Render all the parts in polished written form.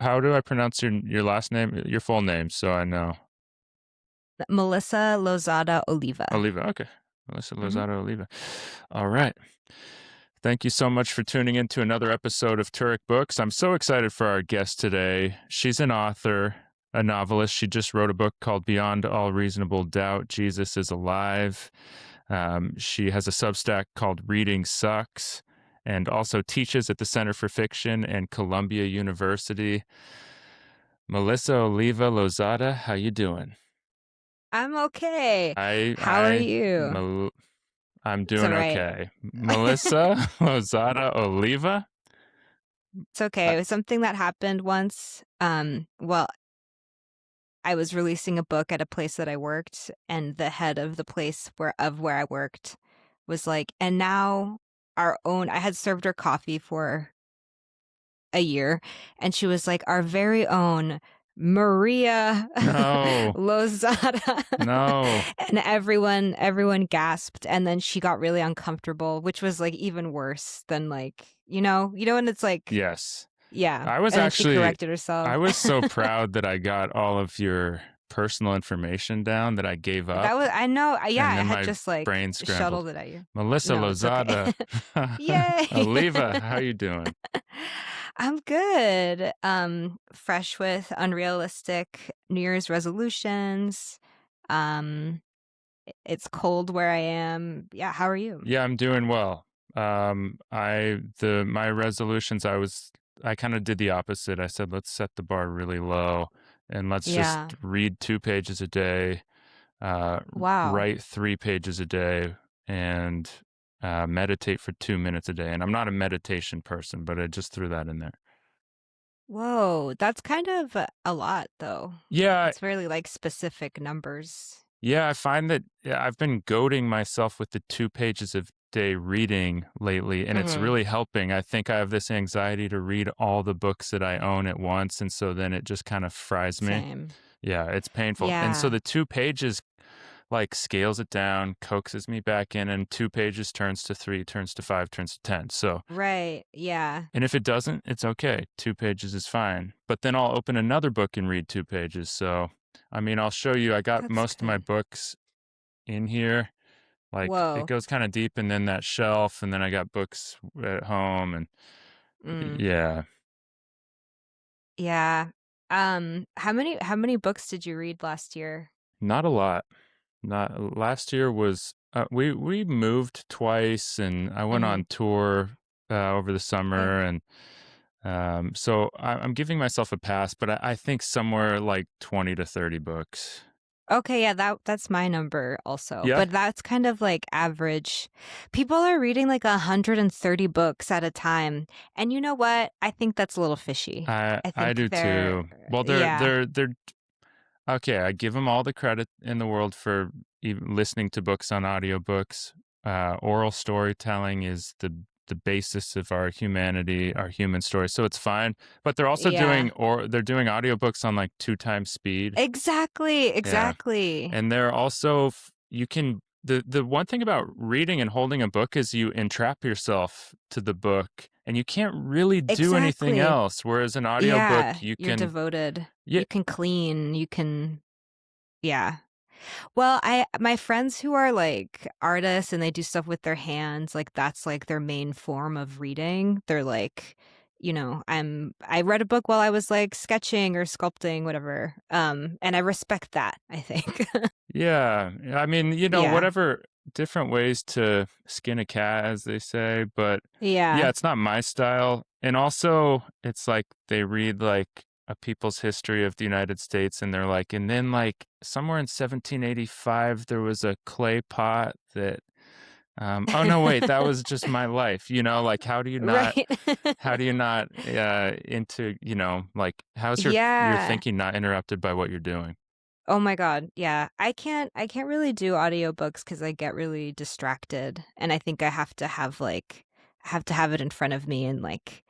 How do I pronounce your last name, your full name, so I know? Melissa Lozada-Oliva. Oliva. Okay. Melissa Hmm. Lozada-Oliva. All right. Thank you so much for tuning in to another episode of Turek Books. I'm so excited for our guest today. She's an author, a novelist. She just wrote a book called Beyond All Reasonable Doubt, Jesus is Alive. She has a Substack called Reading Sucks and also teaches at the Center for Fiction and Columbia University. Melissa Oliva Lozada, how you doing? I'm okay. I How are I you? Mel- I'm It's doing all right. okay. Melissa Lozada Oliva? It's Uh, okay. It was something that happened once. Well, I was releasing a book at a place that I worked, and the head of the place where I worked was like, and now our own I had served her coffee for a year, and she was like, our very own Maria no, Lozada. no. And everyone gasped, and then she got really uncomfortable, which was like even worse than like, when it's like, Yes. yeah. I was And then she actually, corrected I herself. was so proud that I got all of your personal information down that I gave up, That was I know, yeah, and I then had my just like brain scrambled. shuttled it at you. Melissa No, it's okay. Lozada. Yay. Oliva, how you doing? I'm good. Fresh with unrealistic New Year's resolutions. Um, it's cold where I am. Yeah, how are you? Yeah, I'm doing well. My resolutions, I kind of did the opposite. I said, let's set the bar really low and let's just Yeah. read 2 pages a day, uh, Wow. write 3 pages a day, and meditate for 2 minutes a day. And I'm not a meditation person, but I just threw that in there. Whoa, that's kind of a lot though. Yeah, It's really like specific numbers. yeah, I find that I've been goading myself with the 2 pages of day reading lately, and it's Hmm. really helping. I think I have this anxiety to read all the books that I own at once, and so then it just kind of fries me. Same. Yeah, it's painful. And so Yeah. the 2 pages like scales it down, coaxes me back in, and 2 pages turns to three, turns to five, turns to 10. So, Right. Yeah. and if it doesn't, it's okay. 2 pages is fine. But then I'll open another book and read 2 pages. So, I mean, I'll show you, I got That's most of my good. books in here. Like it Whoa. goes kind of deep, and then that shelf, and then I got books at home, and Mm. yeah, Yeah. How many books did you read last year? not a lot. Not last year was we moved twice, and I went Hmm. on tour over the Okay. summer, and so I'm giving myself a pass, but I think somewhere like 20 to 30 books. Okay, yeah, that's my number also. Yeah, But that's kind of like average. People are reading like 130 books at a time. And you know what? I think that's a little fishy. I I think do too. Well, yeah, they're okay. I give them all the credit in the world for even listening to books on audiobooks. Oral storytelling is the basis of our humanity, our human story. So it's fine. But they're also yeah. they're doing audiobooks on like 2 times speed. Exactly, Yeah. exactly. And they're also you can the one thing about reading and holding a book is you entrap yourself to the book and you can't really do anything Exactly. else. Whereas an audiobook Yeah, you you're can devoted. yeah, You can clean, you can yeah. Well, I my friends who are like artists and they do stuff with their hands, like that's like their main form of reading. They're like, I read a book while I was like sketching or sculpting, whatever. And I respect that, I think. yeah. I mean, Yeah. whatever different ways to skin a cat, as they say. But yeah, Yeah. it's not my style. And also, it's like they read like a people's history of the United States, and they're like, and then like somewhere in 1785, there was a clay pot that. Oh no, wait, that was just my life. Like Right. how do you not into, like how's your Yeah. thinking not interrupted by what you're doing? Oh my God. Yeah. I can't really do audiobooks because I get really distracted. And I think I have to have it in front of me and like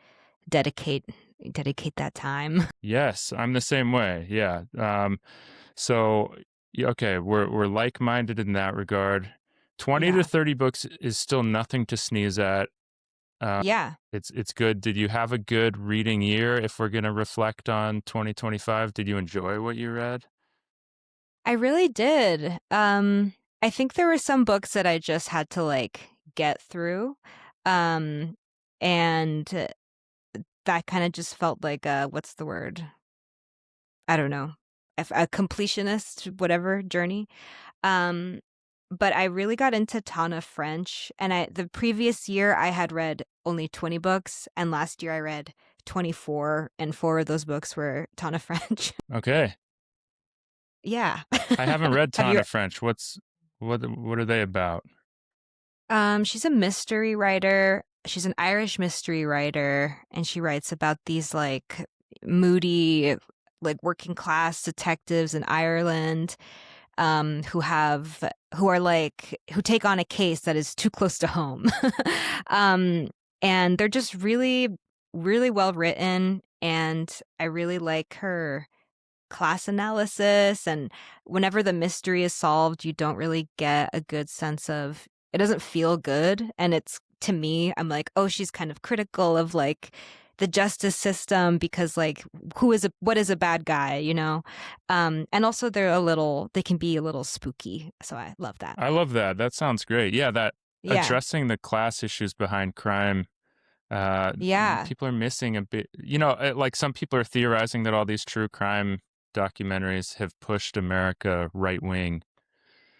dedicate dedicate that time. Yes, I'm the same way. Yeah. So yeah, okay, we're like-minded in that regard. 20 to Yeah. 30 books is still nothing to sneeze at. Uh, Yeah. it's good. Did you have a good reading year? If we're gonna reflect on 2025, did you enjoy what you read? I really did. I think there were some books that I just had to like get through. Um, and that kind of just felt like what's the word? I don't know. A completionist, whatever journey. Um, but I really got into Tana French, and the previous year I had read only 20 books, and last year I read 24, and 4 of those books were Tana French. Okay. Yeah. I haven't read Have you Tana French. What are they about? She's a mystery writer. She's an Irish mystery writer, and she writes about these like moody, like working class detectives in Ireland, who take on a case that is too close to home. um, and they're just really, really well written, and I really like her class analysis. And whenever the mystery is solved, you don't really get a good sense of it. Doesn't feel good, and it's to me, I'm like, oh, she's kind of critical of like the justice system because like what is a bad guy, you know? And also they can be a little spooky, so I love that. I love that. That sounds great. Yeah, that Yeah. addressing the class issues behind crime. Uh, Yeah. People are missing a bit. You know, like some people are theorizing that all these true crime documentaries have pushed America right wing.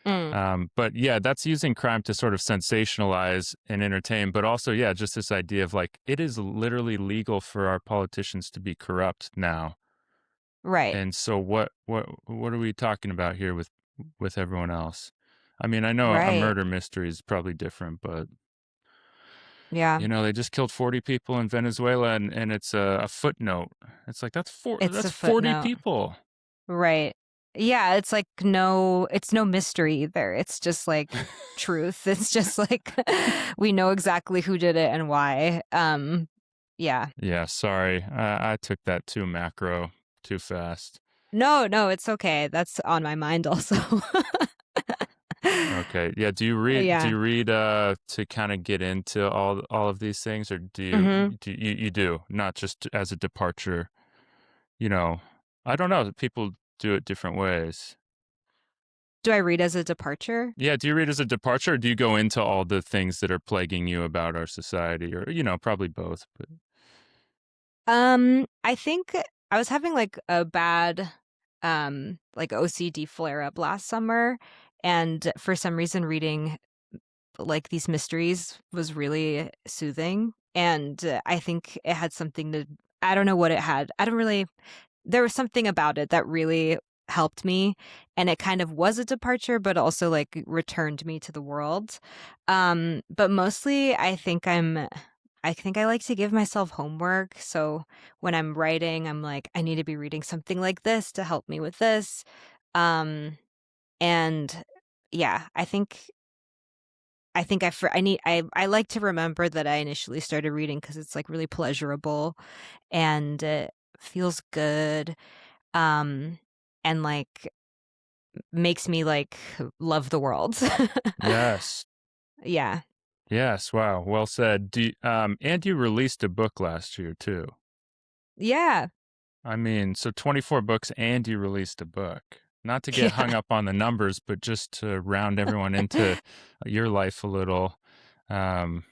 Mm, But yeah, that's using crime to sort of sensationalize and entertain, but also, yeah, just this idea of like it is literally legal for our politicians to be corrupt now. right. And so what are we talking about here with everyone else? I mean, I know a Right. murder mystery is probably different, but Yeah. you know, they just killed 40 people in Venezuela and it's a footnote. It's like It's that's a 40 footnote. people. Right. Yeah, it's like it's no mystery either. It's just like truth. It's just like we know exactly who did it and why. Yeah. Yeah, sorry. I took that too macro, too fast. No, no, it's okay. That's on my mind also. Okay. Yeah, do Yeah. you read to kind of get into all of these things or Mhm. you do, not just as a departure, you know. I don't know, people do it different ways. Do I read as a departure? Yeah, do you read as a departure or do you go into all the things that are plaguing you about our society or you know, probably both, but I think I was having like a bad like OCD flare up last summer, and for some reason reading like these mysteries was really soothing, and I think it had something to I don't know what it had. I don't really there was something about it that really helped me, and it kind of was a departure but also like returned me to the world. But mostly I think I like to give myself homework. So when I'm writing, I'm like, I need to be reading something like this to help me with this. Um, and yeah, I think I like to remember that I initially started reading because it's like really pleasurable and it feels good. Um, and like makes me like love the world. yes. Yeah. Yes, wow, well said. And you released a book last year too. Yeah. I mean, so 24 books and you released a book. Not to get hung Yeah. up on the numbers, but just to round everyone into your life a little. Um,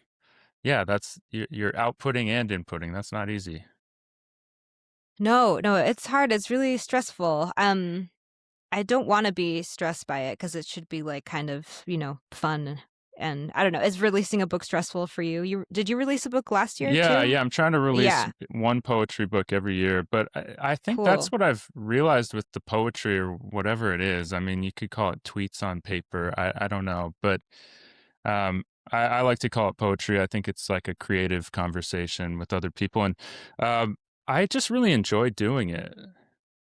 yeah, you're outputting and inputting. That's not easy. No, no, it's hard. It's really stressful. I don't wanna be stressed by it because it should be, like, kind of, fun, and I don't know. Is releasing a book stressful for you? Did you release a book last year Yeah, too? yeah, I'm trying to release Yeah, one poetry book every year, but I think that's cool. what I've realized with the poetry or whatever it is. I mean, you could call it tweets on paper. I don't know, but I like to call it poetry. I think it's like a creative conversation with other people, and um, I just really enjoy doing it.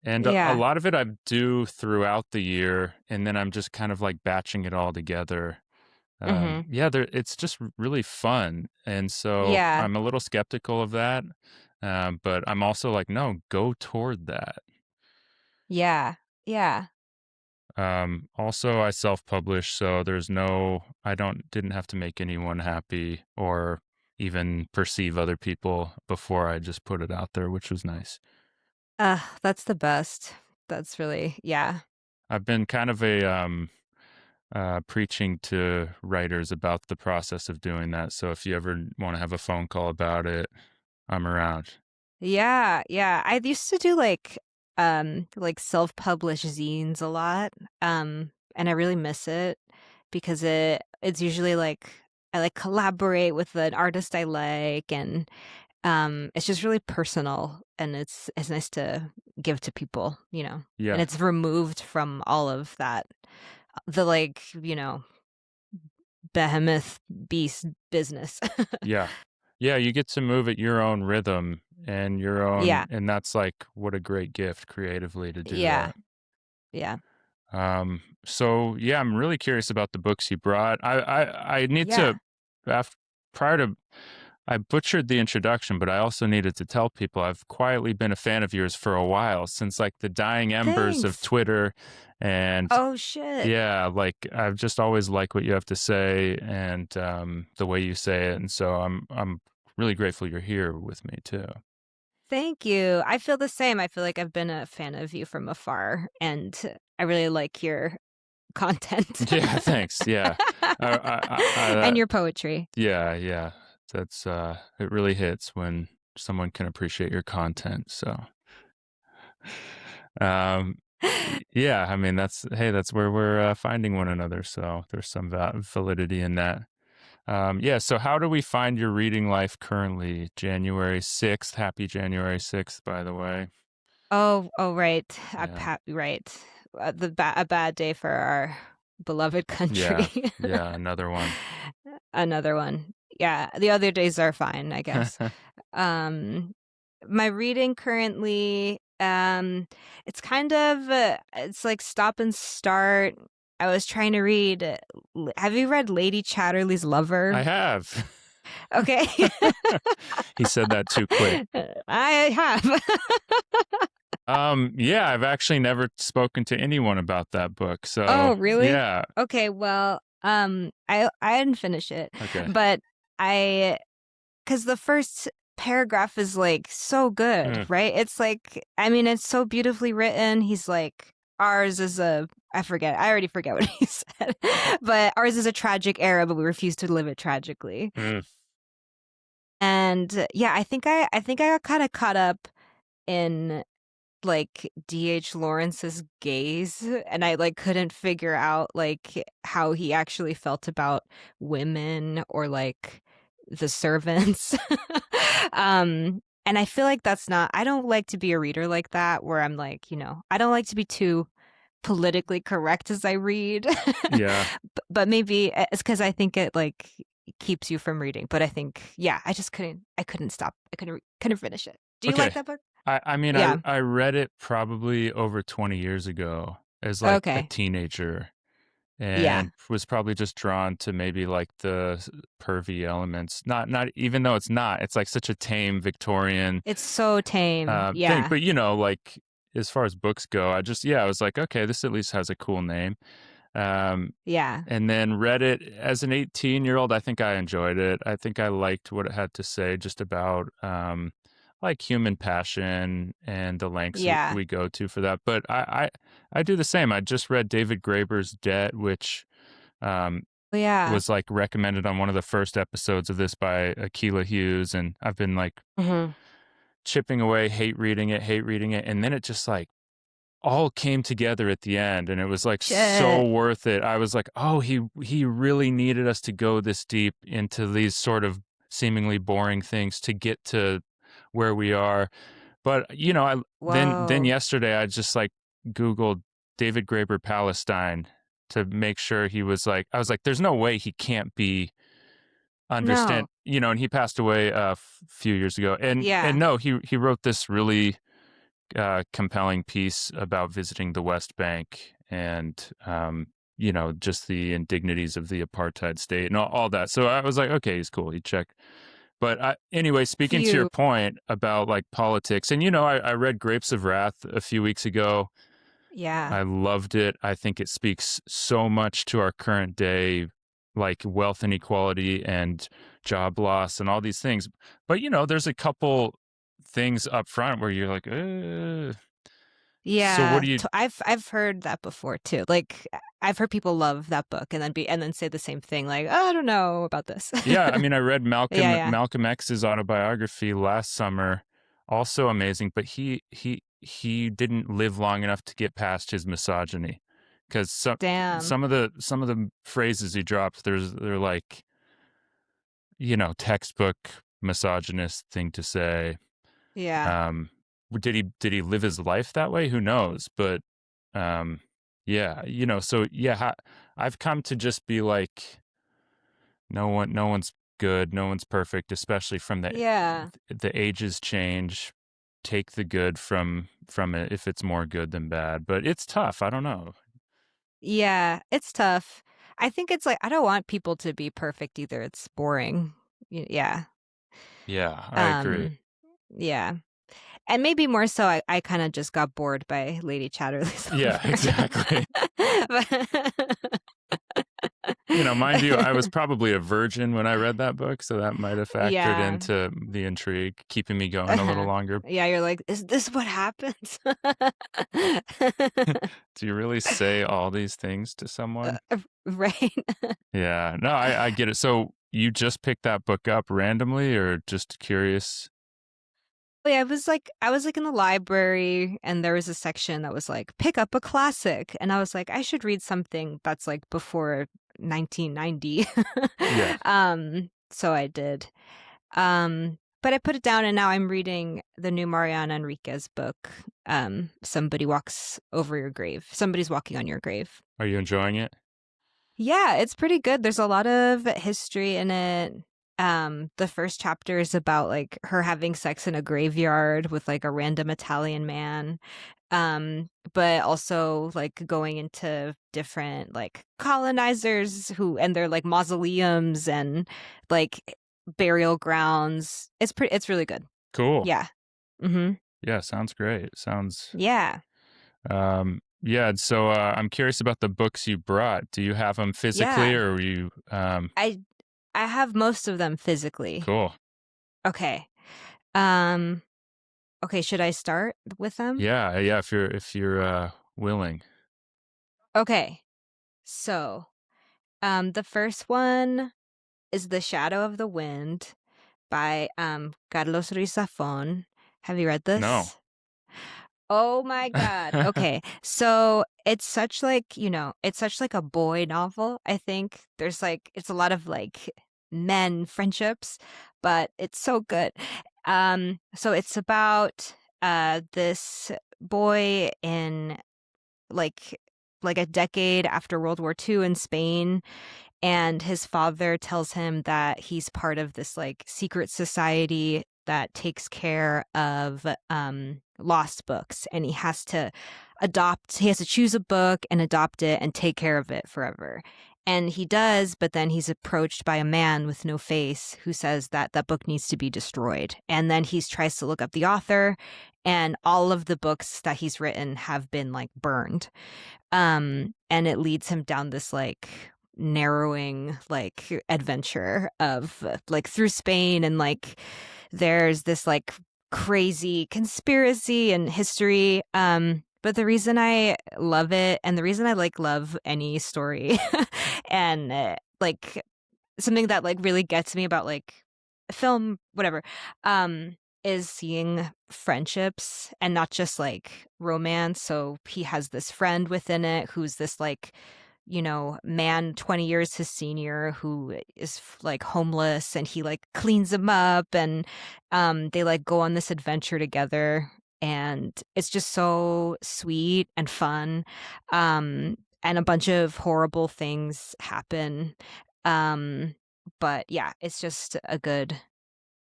And a Yeah, lot of it I do throughout the year, and then I'm just kind of like batching it all together. mhm. Yeah, it's just really fun, and so Yeah, I'm a little skeptical of that, but I'm also like, no, go toward that. yeah, yeah. Also, I self-publish, so I didn't have to make anyone happy or even perceive other people before I just put it out there, which was nice. That's the best. That's really, yeah. I've been kind of a preaching to writers about the process of doing that. So if you ever want to have a phone call about it, I'm around. Yeah, yeah. I used to do like self-published zines a lot. And I really miss it because it's usually like I like collaborate with an artist I like, and it's just really personal, and it's nice to give to people, And Yeah, it's removed from all of that, the like, behemoth beast business. yeah, yeah. You get to move at your own rhythm and your own, Yeah. and that's like what a great gift creatively to do Yeah. that. Yeah. So yeah, I'm really curious about the books you brought. I need to, Yeah. after, prior to, I butchered the introduction, but I also needed to tell people I've quietly been a fan of yours for a while, since like the dying embers of Thanks. Twitter. And Oh shit. yeah, like I've just always liked what you have to say and the way you say it. And so I'm really grateful you're here with me too. Thank you. I feel the same. I feel like I've been a fan of you from afar, and I really like your content. Yeah, thanks. Yeah. And your poetry. Yeah, yeah. That's it really hits when someone can appreciate your content. So um yeah, I mean that's where we're finding one another. So there's some validity in that. Yeah, so how do we find your reading life currently? January 6th. Happy January 6th, by the way. Oh, right. Yeah. Right. A bad day for our beloved Yeah. country. Yeah, another one. Another one. Yeah, the other days are fine, I guess. Um, my reading currently, it's kind of, it's like stop and start. I was trying to read. Have you read Lady Chatterley's I Lover? have. Okay. He said that too quick. I have. Yeah, I've actually never spoken to anyone about that book. So, Oh, really? yeah. Okay, well, I didn't finish it, Okay. but I because the first paragraph is like so good, Mm, right? It's like, I mean, it's so beautifully written. He's like, ours is I already forget what he said, but ours is a tragic era, but we refuse to live it tragically. mm. And yeah, I think I got kind of caught up in like D.H. Lawrence's gaze, and I like couldn't figure out like how he actually felt about women or like the servants. And I feel like that's not, I don't like to be a reader like that where I'm like, I don't like to be too politically correct as I read. Yeah. But maybe it's because I think it like keeps you from reading. But I think, yeah, I couldn't stop. Couldn't finish it. Do you like Okay. that book? I mean, Yeah. I read it probably over 20 years ago as like a Okay. teenager Yeah. and was probably just drawn to maybe like the pervy elements. Not even though it's like such a tame Victorian It's so tame. thing. Yeah. But like as far as books go, I was like, okay, this at least has a cool name. Um, Yeah. and then read it as an 18-year-old. I think I enjoyed it. I think I liked what it had to say just about like human passion and the lengths Yeah. we go to for that. But I do the same. I just read David Graeber's Debt, which um, Yeah. was like recommended on one of the first episodes of this by Akilah Hughes, and I've been like Mhm. chipping away, hate reading it, and then it just like all came together at the end, and it was like so Shit. worth it. I was like, oh, he really needed us to go this deep into these sort of seemingly boring things to get to where we are. But I then Whoa. yesterday I just like Googled David Graeber Palestine to make sure he was like, I was like, there's no way he can't be understand, No. and he passed away a few years ago. And Yeah. no, he wrote this really compelling piece about visiting the West Bank and just the indignities of the apartheid state and all that. So I was like, okay, he's cool. He checked. But anyway, speaking to your Phew. point about like politics, and I read Grapes of Wrath a few weeks ago. Yeah. I loved it. I think it speaks so much to our current day like wealth inequality and job loss and all these things. But there's a couple things up front where you're like, so what Yeah, do you? I've heard that before too. Like I've heard people love that book and then say the same thing, like, oh, I don't know about this. Yeah, I mean, I read Yeah, yeah. Malcolm X's autobiography last summer, also amazing. But he didn't live long enough to get past his misogyny, because Damn. some of the phrases he drops, they're like, textbook misogynist thing to say. Yeah. Um, did he live his life that way? Who knows? But yeah, so yeah, I've come to just be like, no one's good, no one's perfect, especially from Yeah. the ages change. Take the good from it if it's more good than bad, but it's tough. I don't know. Yeah, it's tough. I think it's like I don't want people to be perfect either. It's boring. Yeah. Yeah, I agree. Um yeah. And maybe more so I kind of just got bored by Lady Chatterley's Yeah, exactly. But- Mind you, I was probably a virgin when I read that book, so that might have factored Yeah. into the intrigue, keeping me going a little Uh-huh. longer. Yeah, you're like, is this what happens? Do you really say all these things to someone? Right. Yeah, no, I get it. So you just picked that book up randomly or just curious? Yeah, I was like in the library and there was a section that was like pick up a classic and I was like I should read something that's like before 1990. Yeah. So I did. But I put it down and now I'm reading the new Marian Enriquez book. Somebody walks over your grave. Somebody's walking on your grave. Are you enjoying it? Yeah, it's pretty good. There's a lot of history in it. The first chapter is about like her having sex in a graveyard with like a random Italian man. But also like going into different like colonizers who and their like mausoleums and like burial grounds. It's really good. Cool. Yeah. Mhm. Yeah, sounds great. Sounds Yeah. yeah, so I'm curious about the books you brought. Do you have them physically Yeah. or were you I I have most of them physically. cool. Okay. Um Okay, should I start with them? Yeah, yeah, if you're willing. Okay. So, the first one is The Shadow of the Wind by Carlos Ruiz Zafon. Have you read No. this? Oh my god. Okay. So, it's such like, it's such like a boy novel, I think. There's like it's a lot of like men friendships, but it's so good. So it's about this boy in like like a decade after World War II in Spain, and his father tells him that he's part of this like secret society that takes care of lost books, and he has to choose a book and adopt it and take care of it forever. And he does, but then he's approached by a man with no face who says that that book needs to be destroyed. And then he tries to look up the author, and all of the books that he's written have been like burned. And it leads him down this like narrowing like adventure of like through Spain, and like there's this like crazy conspiracy and history. But the reason I love it, and the reason I like love any story and like something that like really gets me about like film, whatever, is seeing friendships and not just like romance. So he has this friend within it who's this like, man 20 years his senior who is like homeless, and he like cleans him up, and they like go on this adventure together, and it's just so sweet and fun. And a bunch of horrible things happen. um but yeah, it's just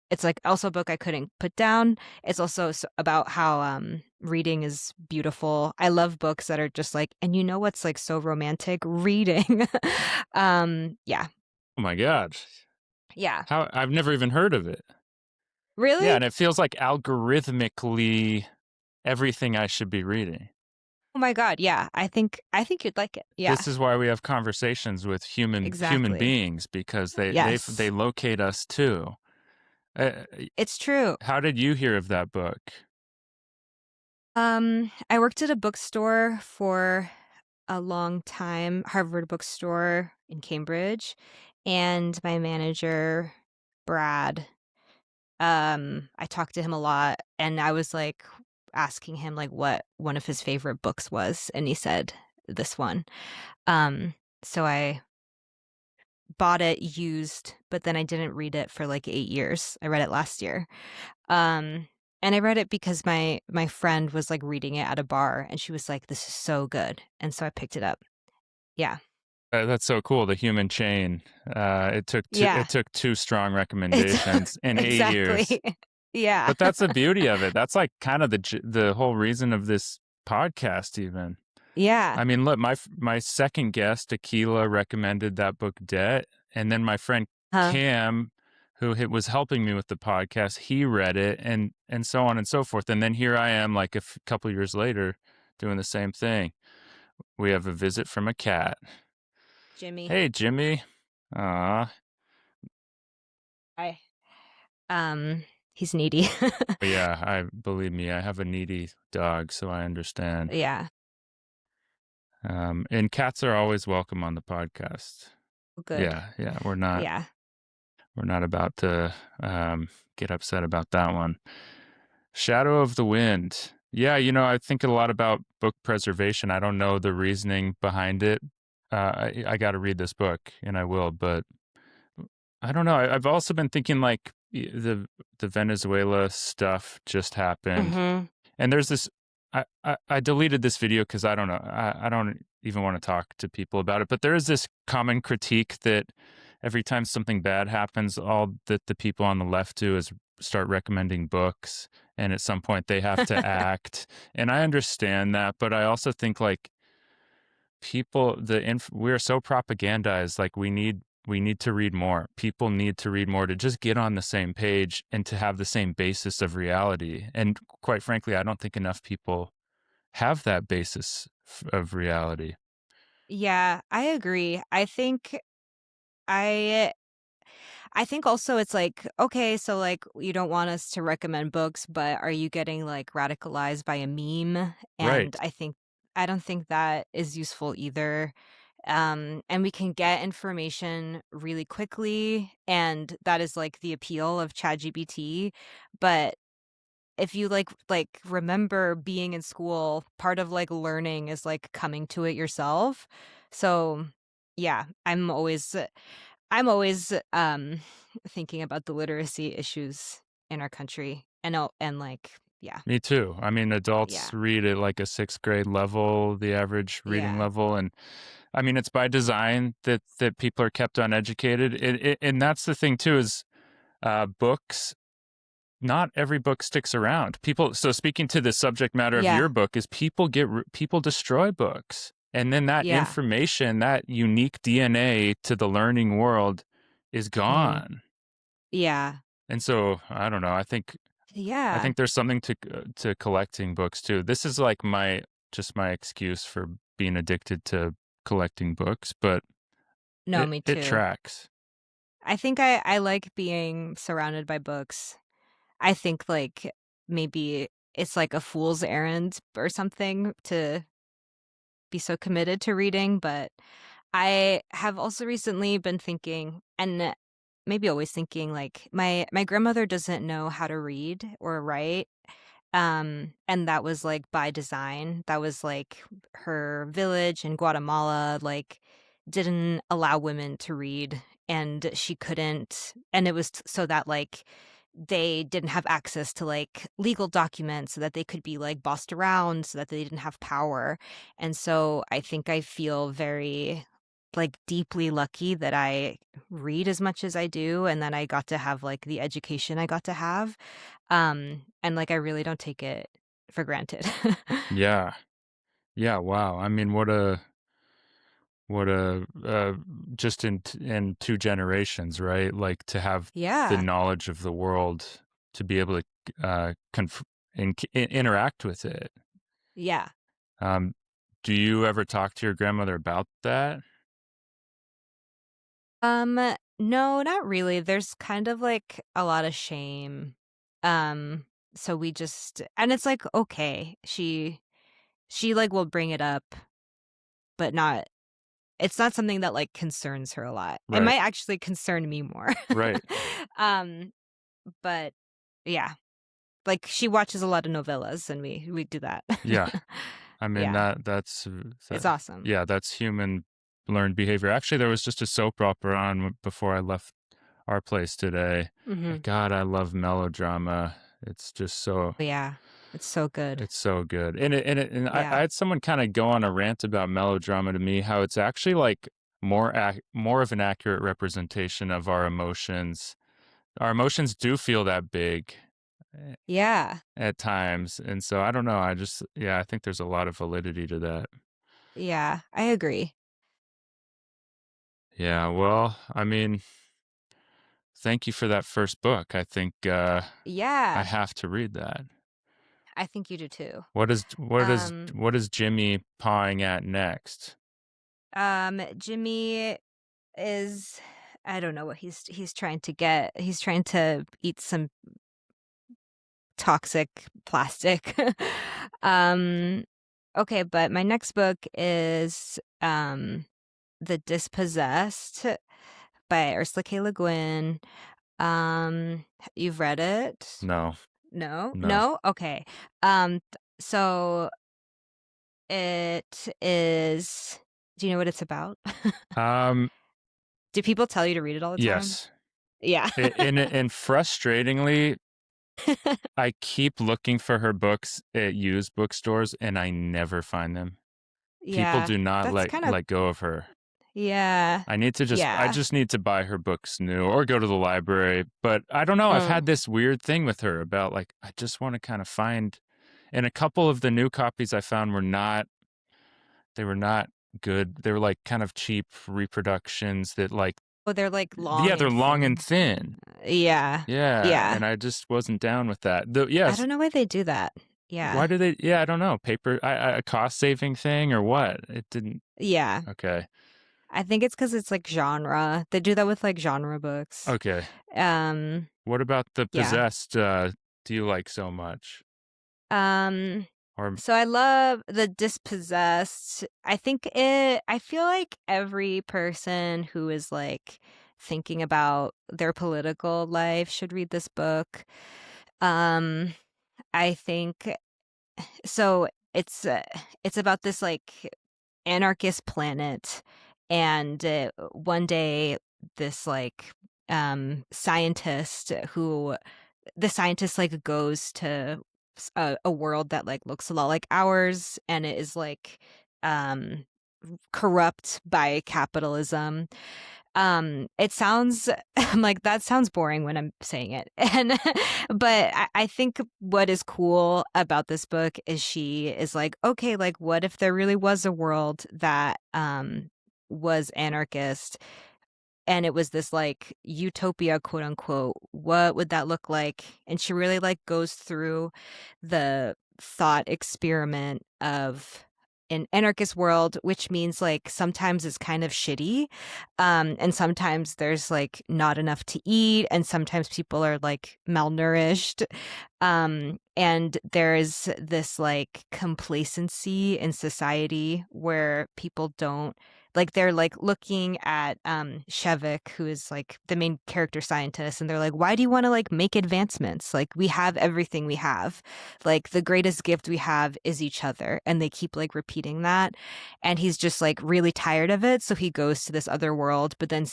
it's like also a book I couldn't put down. It's also about how reading is beautiful. I love books that are just like, and you know what's like so romantic? Reading. Yeah. Oh my god. Yeah. How I've never even heard of it. Yeah, Really? and it feels like algorithmically everything I should be reading. Oh my god, yeah. I think you'd like it. Yeah. This is why we have conversations with human Exactly. beings, because they Yes. locate us too. Uh, It's true. how did you hear of that book? I worked at a bookstore for a long time, Harvard bookstore in Cambridge, and my manager, Brad, I talked to him a lot, and I was, like, asking him, like, what one of his favorite books was, and he said this one. Um, so I bought it used, but then I didn't read it for, like, 8 years. I read it last year. Um, and I read it because my friend was, like, reading it at a bar, and she was like, "This is so good," and so I picked it up. Yeah. That's so cool. The human chain. Yeah. It took two strong It's recommendations in 8 years. exactly. Yeah. But that's the beauty of it. That's like kind of the whole reason of this podcast, even. Yeah. I mean, look, my second guest, Aquila, recommended that book, Debt, and then my friend Huh. Cam, who was helping me with the podcast, he read it, and so on and so forth. And then here I am, like couple years later, doing the same thing. We have a visit from a cat. Jimmy. Hey, Jimmy. Ah, Hi. He's needy. yeah. Believe me, I have a needy dog, so I understand. Yeah. And cats are always welcome on the podcast. Good. Yeah. Yeah. We're not about to get upset about that one. Shadow of the Wind. Yeah, I think a lot about book preservation. I don't know the reasoning behind it. I got to read this book, and I will. But I don't know. I've also been thinking, like, the Venezuela stuff just happened, Mhm. and there's this. I deleted this video because I don't know. I don't even want to talk to people about it. But there is this common critique that every time something bad happens, all that the people on the left do is start recommending books, and at some point they have to act. And I understand that, but I also think, like, we're so propagandized. Like, we need to read more. People need to read more to just get on the same page and to have the same basis of reality. And quite frankly, I don't think enough people have that basis of reality. Yeah, I agree. I I think also it's like, okay, so like you don't want us to recommend books, but are you getting like radicalized by a meme? And Right. I don't think that is useful either. And we can get information really quickly, and that is like the appeal of ChatGPT. But if you remember being in school, part of like learning is like coming to it yourself. So yeah, I'm always thinking about the literacy issues in our country, and like yeah, Me too. I mean, yeah, adults read at like a sixth grade level, the average reading yeah, level. And I mean, it's by design that people are kept uneducated. And that's the thing too, is books, not every book sticks around. So speaking to the subject matter of yeah, your book, is people destroy books. And then that yeah, information, that unique DNA to the learning world is mhm, gone. yeah, And so I don't know. I yeah. think there's something to collecting books too. This is like my excuse for being addicted to collecting books, but No, me it too. tracks. I think I like being surrounded by books. I think like maybe it's like a fool's errand or something to be so committed to reading, but I have also recently been thinking, and maybe always thinking, like my grandmother doesn't know how to read or write. And that was like by design. That was like her village in Guatemala, like didn't allow women to read, and she couldn't, and it was so that like they didn't have access to like legal documents so that they could be like bossed around so that they didn't have power. And so I think I feel very like deeply lucky that I read as much as I do, and that I got to have like the education I got to have. And like I really don't take it for granted. Yeah. Yeah, wow. I mean, what a just in two generations, right? Like, to have the Yeah. knowledge of the world, to be able to interact with it. Yeah. do you ever talk to your grandmother about that? No, not really. There's kind of like a lot of shame. Um, so we just and it's like okay. She like will bring it up, but not it's not something that like concerns her a lot. It Right. might actually concern me more. Right. um, but yeah, like she watches a lot of novellas and we do that. Yeah. I mean Yeah, that, it's awesome. yeah, that's human learned behavior. Actually, there was just a soap opera on before I left our place today. Mhm. God, I love melodrama. It's just so Yeah. It's so good. it's so good. And I Yeah. had someone kind of go on a rant about melodrama to me, how it's actually like more of an accurate representation of our emotions. Our emotions do feel that big eh, Yeah. at times. And so I don't know, yeah, I think there's a lot of validity to that. Yeah, I agree. Yeah, well, I mean, thank you for that first book. I think I Yeah, have to read that. I think you do too. What is what is Um, what is Jimmy pawing at next? Jimmy is I don't know what he's trying to get. He's trying to eat some toxic plastic. um, okay, but my next book is The Dispossessed by Ursula K. Le Guin. You've read it? No, No? no. No? Okay. So it is do you know what it's about? Um, Do people tell you to read it all the time? yes. Yeah. And frustratingly, I keep looking for her books at used bookstores and I never find them. People Yeah. do not That's let kind of let go of her. yeah. I Yeah. just need to buy her books new or go to the library. But I don't know, I've Mm. had this weird thing with her about like I just want to kind of find, and a couple of the new copies I found they were not good. They were like kind of cheap reproductions that like Oh, they're like yeah, long they're and long and thin. thin. Yeah. Yeah, Yeah. and I just wasn't down with that. I Yes, don't know why they do that. why Yeah. do they? Yeah, I don't know. Paper, a cost saving thing or what? It didn't. Yeah. Okay, I think it's because it's like genre. They do that with like genre books. okay. Um, What about the yeah. possessed? Do you like so much? Um, Or so I love The Dispossessed. I feel like every person who is like thinking about their political life should read this book. Um, I think so it's about this like anarchist planet and one day this like scientist who the scientist like goes to a world that like looks a lot like ours and it is like um corrupt by capitalism. It sounds I'm like that sounds boring when I'm saying it. And but I think what is cool about this book is she is like, okay, like what if there really was a world that was anarchist and it was this like utopia quote unquote, what would that look like? And she really like goes through the thought experiment of an anarchist world, which means like sometimes it's kind of shitty, and sometimes there's like not enough to eat and sometimes people are like malnourished, and there's this like complacency in society where people don't like they're like looking at Shevik, who is like the main character scientist, and they're like, why do you want to like make advancements? Like we have everything we have. Like the greatest gift we have is each other. And they keep like repeating that. And he's just like really tired of it. So he goes to this other world, but then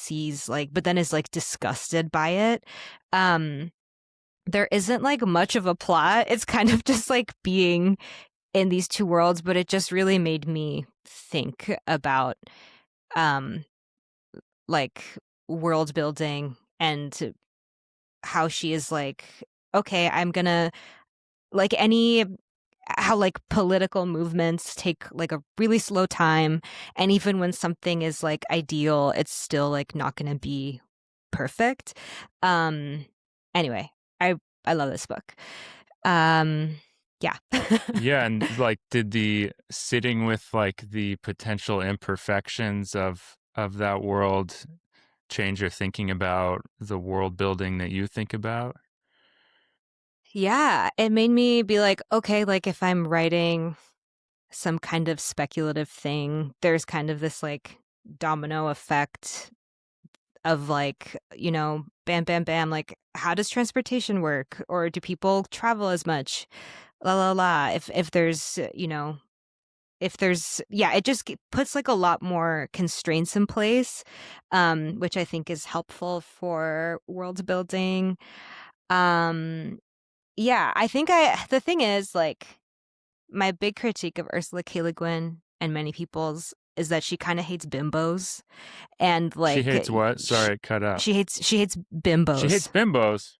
but then is like disgusted by it. Um there isn't like much of a plot. It's kind of just like being in these two worlds, but it just really made me think about um like world building and how she is like okay I'm gonna like any how like political movements take like a really slow time and even when something is like ideal it's still like not gonna be perfect. um anyway, I love this book. um Yeah. Yeah, and like did the sitting with like the potential imperfections of that world change your thinking about the world building that you think about? Yeah, it made me be like, okay, like if I'm writing some kind of speculative thing, there's kind of this like domino effect of like, bam, bam, bam, like how does transportation work? Or do people travel as much? La la la. If there's, if there's yeah, it just puts like a lot more constraints in place, which I think is helpful for world building. Um yeah, I think I the thing is like my big critique of Ursula K. Le Guin and many people's is that she kind of hates bimbos and She like hates what? sh Sorry, it cut out. she hates She hates bimbos. bimbos.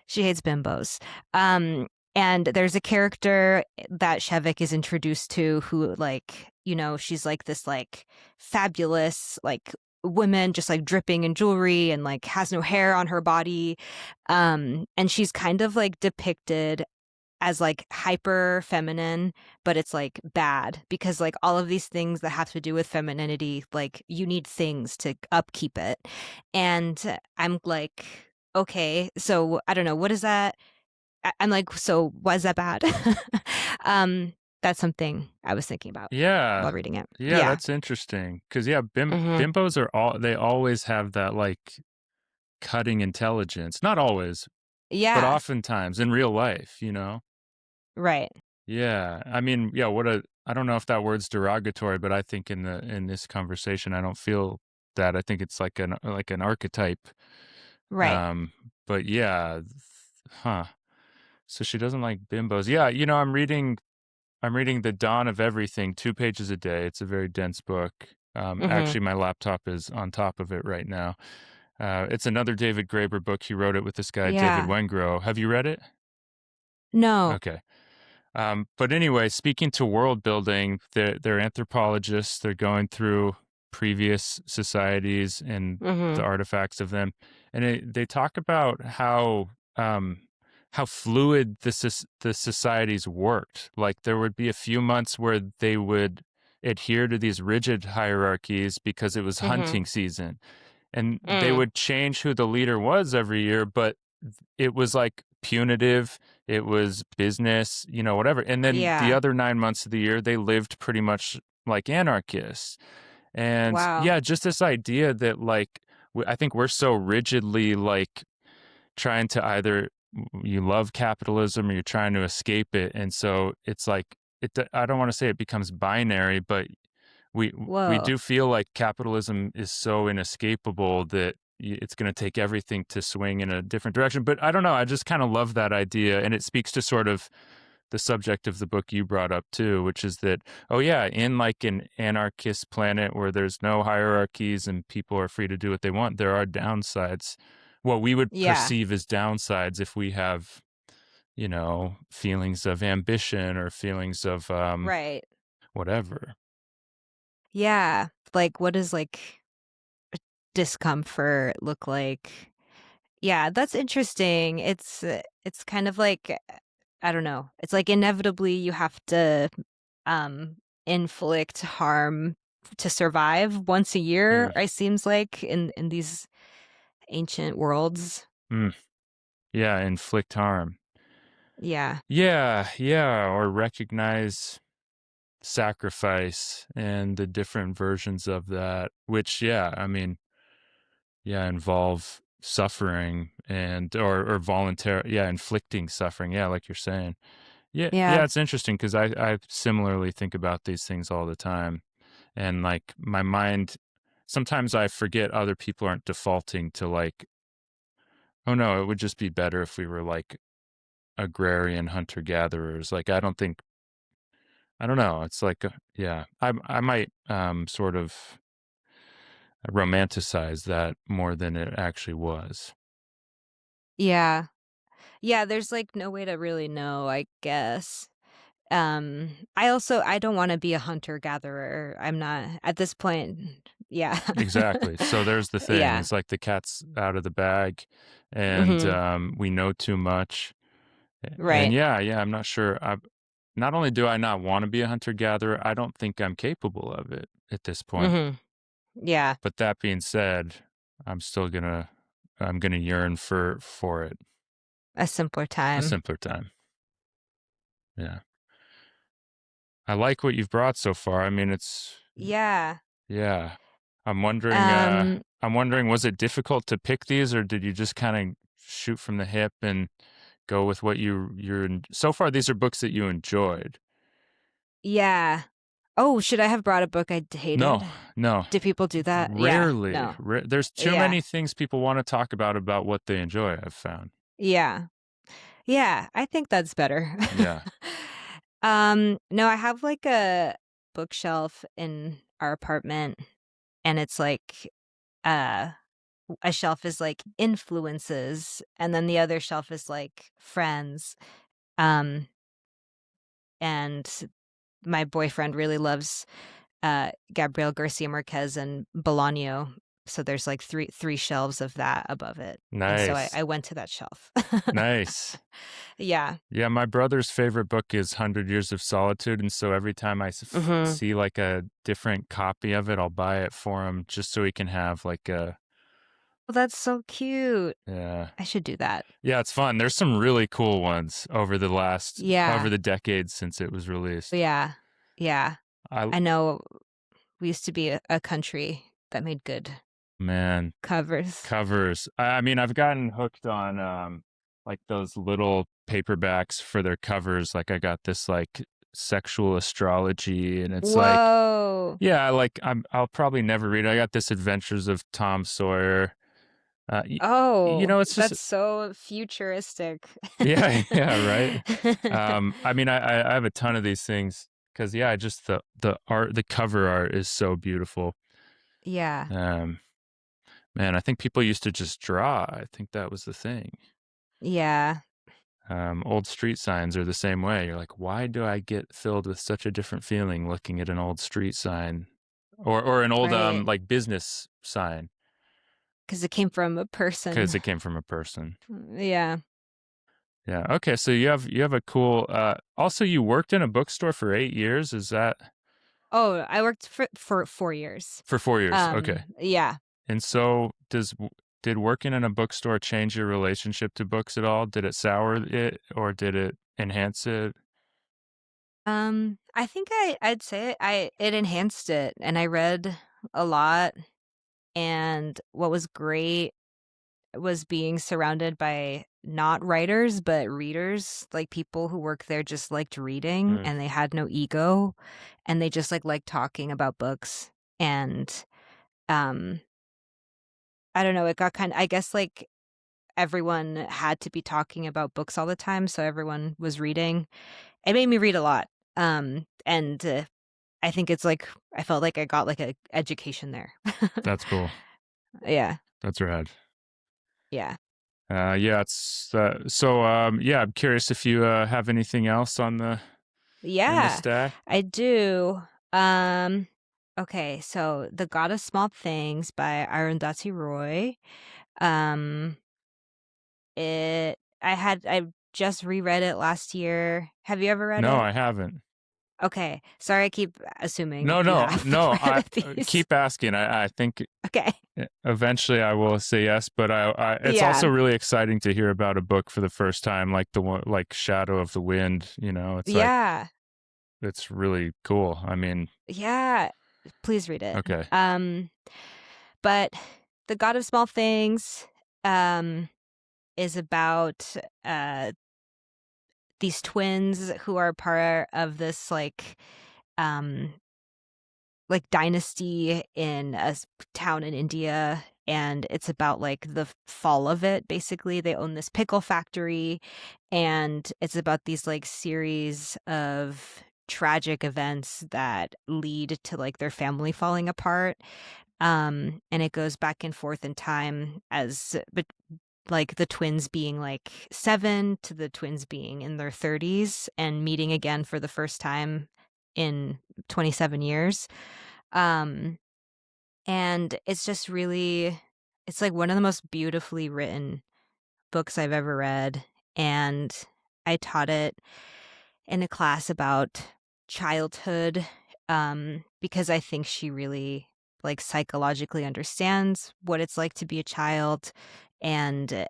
She hates bimbos. Um, and there's a character that Shevik is introduced to who, like, she's like this, like, fabulous, like, woman just like dripping in jewelry and like has no hair on her body. And she's kind of like depicted as like hyper feminine, but it's like bad because like all of these things that have to do with femininity, like you need things to upkeep it. And I'm like, okay, so I don't know, what is that? I'm like, so why is that bad? um, that's something I was thinking about Yeah. while reading it. Yeah, Yeah. that's interesting. Cause yeah, Hmm. bimbos are they always have that like cutting intelligence. Not always, but Yeah. oftentimes in real life, you know? Right. Yeah. I mean, yeah, I don't know if that word's derogatory, but I think in this conversation I don't feel that. I think it's like an archetype. Right. Um, but yeah, huh. So she doesn't like bimbos. Yeah, I'm reading The Dawn of Everything, 2 pages a day. It's a very dense book. Hmm. Actually, my laptop is on top of it right now. It's another David Graeber book. He wrote it with this guy, David Yeah. Wengrow. Have you read it? No. Okay. But anyway, speaking to world building, they're anthropologists. They're going through previous societies and the Hmm. artifacts of them, and they talk about how fluid the societies worked. Like there would be a few months where they would adhere to these rigid hierarchies because it was Hmm. hunting season, and they Mm. would change who the leader was every year, but it was like punitive, it was business, whatever. And then the Yeah. other 9 months of the year, they lived pretty much like anarchists. And Wow. yeah, just this idea that like, I think we're so rigidly like trying to either you love capitalism or you're trying to escape it. And so it's like, I don't want to say it becomes binary, but we Whoa. do feel like capitalism is so inescapable that it's going to take everything to swing in a different direction. But I don't know. I just kind of love that idea, and it speaks to sort of the subject of the book you brought up too, which is that oh yeah, in like an anarchist planet where there's no hierarchies and people are free to do what they want, there are downsides. What we would Yeah. perceive as downsides if we have feelings of ambition or feelings of Right. whatever. Yeah. Like, what does like discomfort look like? Yeah, that's interesting. It's kind of like I don't know. It's like inevitably you have to um inflict harm to survive once a year. Mm. It seems like in these ancient worlds. Mm. Yeah, inflict harm. Yeah. Yeah, yeah, or recognize sacrifice and the different versions of that, which, yeah, I mean, yeah, involve suffering and or voluntary, yeah, inflicting suffering. Yeah, like you're saying. Yeah, yeah, Yeah. it's interesting because I similarly think about these things all the time, and like my mind, sometimes I forget other people aren't defaulting to like, oh no, it would just be better if we were like agrarian hunter gatherers. Like I don't know. It's like yeah, I might sort of romanticize that more than it actually was. Yeah. Yeah, there's like no way to really know, I guess. I don't want to be a hunter gatherer. I'm not at this point. Yeah. Exactly. So there's the thing. Yeah. It's like the cat's out of the bag, and Hmm. we know too much. And Right. yeah, yeah, I'm not sure. not only do I not want to be a hunter-gatherer, I don't think I'm capable of it at this point. Mm-hmm. Yeah. But that being said, I'm gonna yearn for it. A simpler A time. simpler time. Yeah. I like what you've brought so far. I mean, Yeah. yeah. I'm wondering, Um, was it difficult to pick these, or did you just kind of shoot from the hip and go with what so far these are books that you enjoyed? yeah. Oh, should I have brought a book I hated? No. Do people do that? Yeah. Rarely. No. There's too Yeah. many things people want to talk about what they enjoy, I've found. Yeah. Yeah. I think that's better. Yeah. No, I have like a bookshelf in our apartment, and it's like uh a shelf is like influences, and then the other shelf is like friends. Um and my boyfriend really loves Gabriel Garcia Marquez and Bolaño. So there's like three shelves of that above it. And so Nice. I went to that shelf. Nice. Yeah. Yeah, my brother's favorite book is 100 Years of Solitude, and so every time I Hmm. see like a different copy of it, I'll buy it for him just so he can have like a Well, that's so cute. yeah. I should do that. Yeah, it's fun. There's some really cool ones over Yeah. the decades since it was released. Yeah. Yeah. I I know we used to be a country that made good man, covers. covers. I mean, I've gotten hooked on like those little paperbacks for their covers. Like I got this like sexual astrology, and it's like Whoa. yeah, like I'll probably never read it. I got this Adventures of Tom Sawyer. You Oh, know, it's just that's so futuristic. yeah, yeah, right. I mean, I have a ton of these things because yeah, I just the cover art is so beautiful. Yeah. Um, man, I think people used to just draw. I think that was the thing. Yeah. Old street signs are the same way. You're like, why do I get filled with such a different feeling looking at an old street sign, or an old Right. like business sign? Because it came from a Because person. it came from a person. Yeah. Yeah. Okay. So you have a cool. Also, you worked in a bookstore for 8 years. Is that Oh, I worked for 4 years. for 4 years? Okay. Yeah. And so did working in a bookstore change your relationship to books at all? Did it sour it or did it enhance it? I think I'd say it enhanced it, and I read a lot, and what was great was being surrounded by not writers but readers, like people who work there just liked reading Mm, and they had no ego, and they just like liked talking about books. And um I don't know, it got kind of, I guess, like everyone had to be talking about books all the time, so everyone was reading. It made me read a lot. And I think it's like I felt like I got like a education there. that's cool. Yeah. That's rad. Yeah. Yeah, it's so yeah, I'm curious if you have anything else on the in the Yeah, stack. I do. Um, okay, so The God of Small Things by Arundhati Roy. Um, I just reread it last year. Have you ever read No, it? I haven't. Okay. Sorry, I keep assuming No, you no, have no. I read these. keep asking. I think Okay. eventually I will say yes, but it's Yeah. also really exciting to hear about a book for the first time, like the one like Shadow of the Wind. You know, it's like Yeah. it's really cool. I mean, Yeah. Please read it. okay, But The God of Small Things um is about uh these twins who are part of this um like dynasty in town in India, and it's about like the fall of it. Basically, they own this pickle factory, and it's about these like series of tragic events that lead to like their family falling apart. And it goes back and forth in time but like the twins being like 7 to the twins being in their 30s and meeting again for the first time in 27 years. Um, and it's just really, it's like one of the most beautifully written books I've ever read. And I taught it in a class about childhood, because I think she really like psychologically understands what it's like to be a child and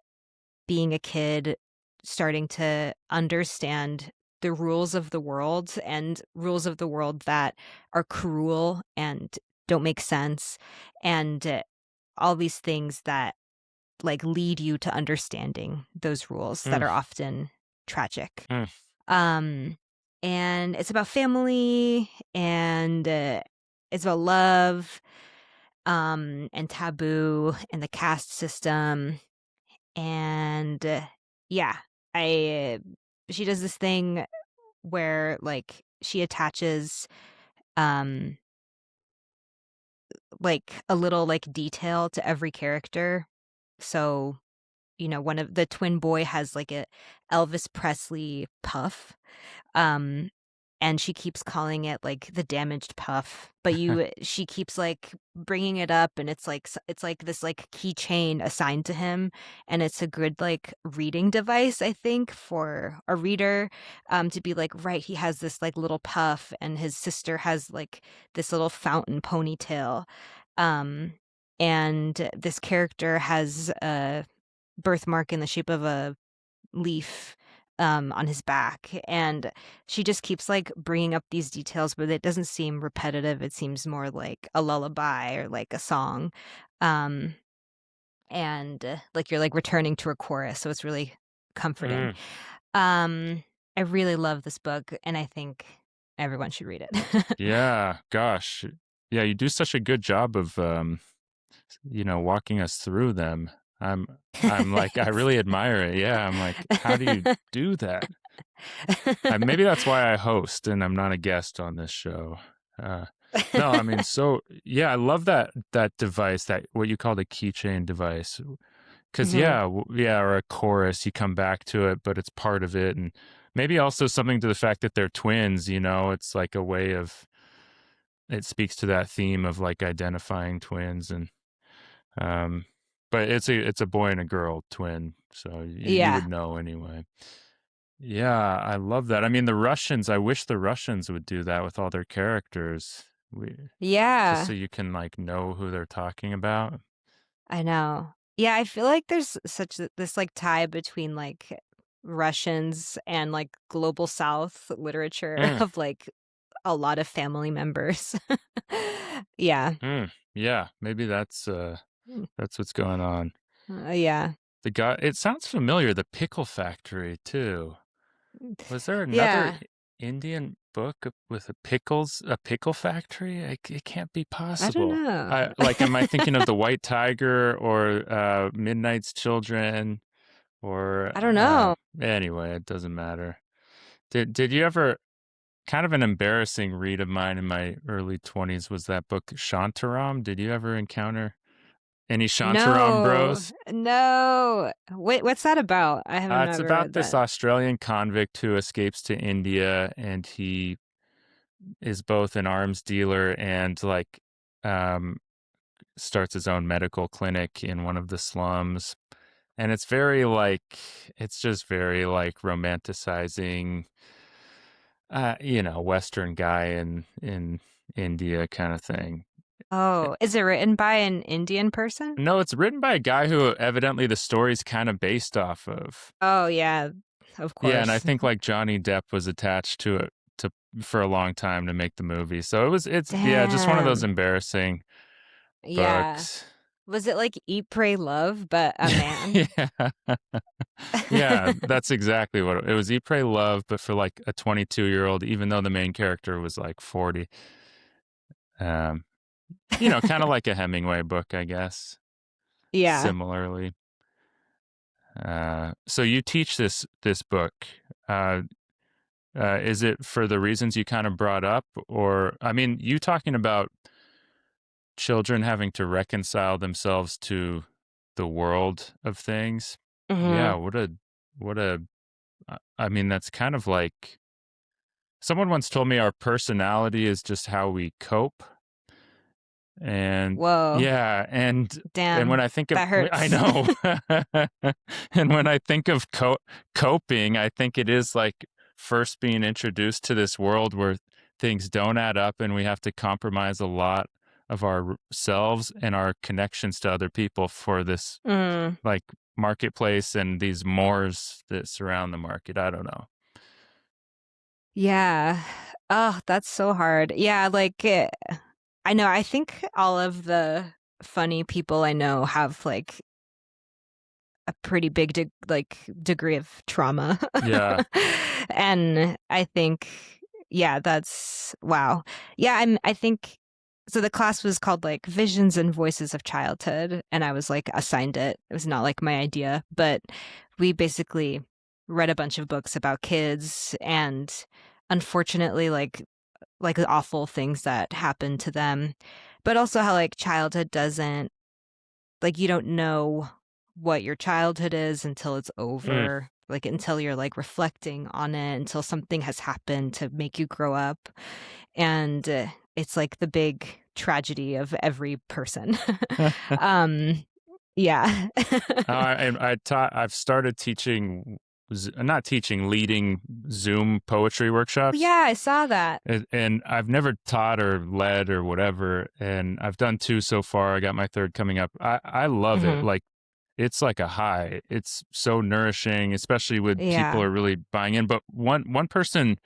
being a kid, starting to understand the rules of the world and rules of the world that are cruel and don't make sense, and all these things that like lead you to understanding those rules that Mm, are often tragic. mm, Um, and it's about family and it's about love, and taboo and the caste system. And yeah, I she does this thing where like she attaches um like a little like detail to every character. So, one of the twin boy has like a Elvis Presley puff. Um, and she keeps calling it like the damaged puff, but she keeps like bringing it up, and it's like this like keychain assigned to him, and it's a good like reading device, I think, for a reader, to be like, right, he has this like little puff, and his sister has like this little fountain ponytail, um, and this character has a birthmark in the shape of a leaf on his back, and she just keeps like bringing up these details, but it doesn't seem repetitive. It seems more like a lullaby or like a song, um and like you're like returning to a chorus, so it's really comforting. mm. I really love this book, and I think everyone should read it. Yeah, gosh. Yeah, you do such a good job of walking us through them. I'm I'm like I Thanks. really admire it. Yeah, I'm like, how do you do that? Maybe that's why I host and I'm not a guest on this show. Uh, no, I mean, so yeah, I love that device, that what you call the keychain device. Because Mhm. yeah, yeah, or a chorus, you come back to it, but it's part of it, and maybe also something to the fact that they're twins. It's like a way of it speaks to that theme of like identifying twins, and um, but it's a boy and a girl twin, so you Yeah. would know anyway. Yeah, I love that. I mean, the Russians, I wish the Russians would do that with all their characters. Just so Yeah. you can like know who they're talking about. I know. Yeah, I feel like there's this like tie between like Russians and like global South literature Mm, of like a lot of family members. Yeah. yeah, maybe Mm. that's what's going on. Yeah. The guy, it sounds familiar, the Pickle Factory too. Was there another Yeah. Indian book with a pickle factory? It can't be I don't possible. know. Am I thinking of the White Tiger or Midnight's Children or I don't know. anyway, it doesn't matter. Did you ever kind of an embarrassing read of mine in my early 20s was that book Shantaram? Did you ever encounter any Shantaram No. bros? No. Wait, what's that about? I have It's never about read this that. Australian convict who escapes to India, and he is both an arms dealer and like um, starts his own medical clinic in one of the slums. And it's just very like romanticizing, Western guy in India kind of thing. Eh, Oh, is it written by an Indian person? No, it's written by a guy who evidently the story's kind of based off of. Oh, yeah. Of Yeah, and I course. think like Johnny Depp was attached to it to for a long time to make the movie. So it's yeah, just one of those Damn. embarrassing Yeah. books. Was it like Eat, Pray, Love, but a man? Yeah. Yeah, that's exactly what it was. Eat, Pray, Love, but for like a 22-year-old, even though the main character was like 40. Um, kind of like a Hemingway book, I guess. Yeah. Similarly. So you teach this book. Uh, is it for the reasons you kind of brought up, or I mean, you talking about children having to reconcile themselves to the world of things? Yeah, Mhm. what a I mean, that's kind of like someone once told me our personality is just how we cope. And Whoa. yeah, and when Damn. I think of That I hurts. know. And when I think of coping, I think it is like first being introduced to this world where things don't add up and we have to compromise a lot of ourselves and our connections to other people for this Mm. like marketplace and these mores that surround the market. I don't know. Yeah. Oh, that's so hard. Yeah, like I know. I think all of the funny people I know have like a pretty big degree of trauma. Yeah. And I think yeah, that's wow. Yeah, I think so the class was called like Visions and Voices of Childhood and I was like assigned it. It was not like my idea, but we basically read a bunch of books about kids and unfortunately like the awful things that happen to them, but also how like childhood doesn't like you don't know what your childhood is until it's Mm. over, like until you're like reflecting on it, until something has happened to make you grow up. And it's like the big tragedy of every person. um yeah. I've started teaching, not teaching, leading Zoom poetry workshops. Yeah, I saw that. And I've never taught or led or whatever. And I've done 2 so far. I got my 3rd coming up. I love it. Hmm. Like, it's like a high. It's so nourishing, especially with people Yeah. are really buying in. But one person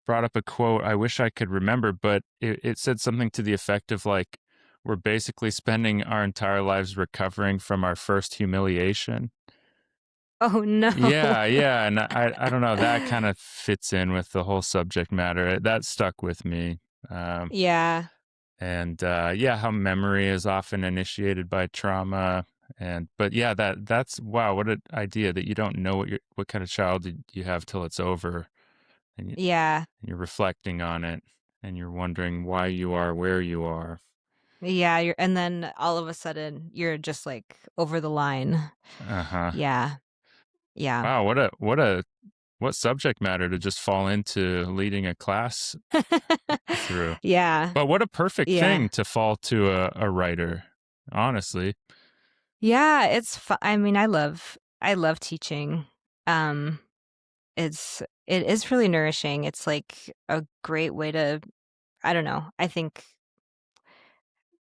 brought up a quote I wish I could remember, but it said something to the effect of like, we're basically spending our entire lives recovering from our first humiliation. Oh no. Yeah, yeah, and I don't know, that kind of fits in with the whole subject matter. That stuck with me. Um, Yeah. and yeah, how memory is often initiated by trauma. And but yeah, that's wow, what an idea that you don't know what kind of child you have till it's over, and Yeah. you're reflecting on it, and you're wondering why you are where you are. Yeah, you're and then all of a sudden you're just like over the line. Uh huh. Yeah. Yeah. Wow, what subject matter to just fall into leading a class through. Yeah. But what a perfect Yeah. thing to fall to a writer, honestly. Yeah, I mean, I love teaching. Um it is really nourishing. It's like a great way to I don't know. I think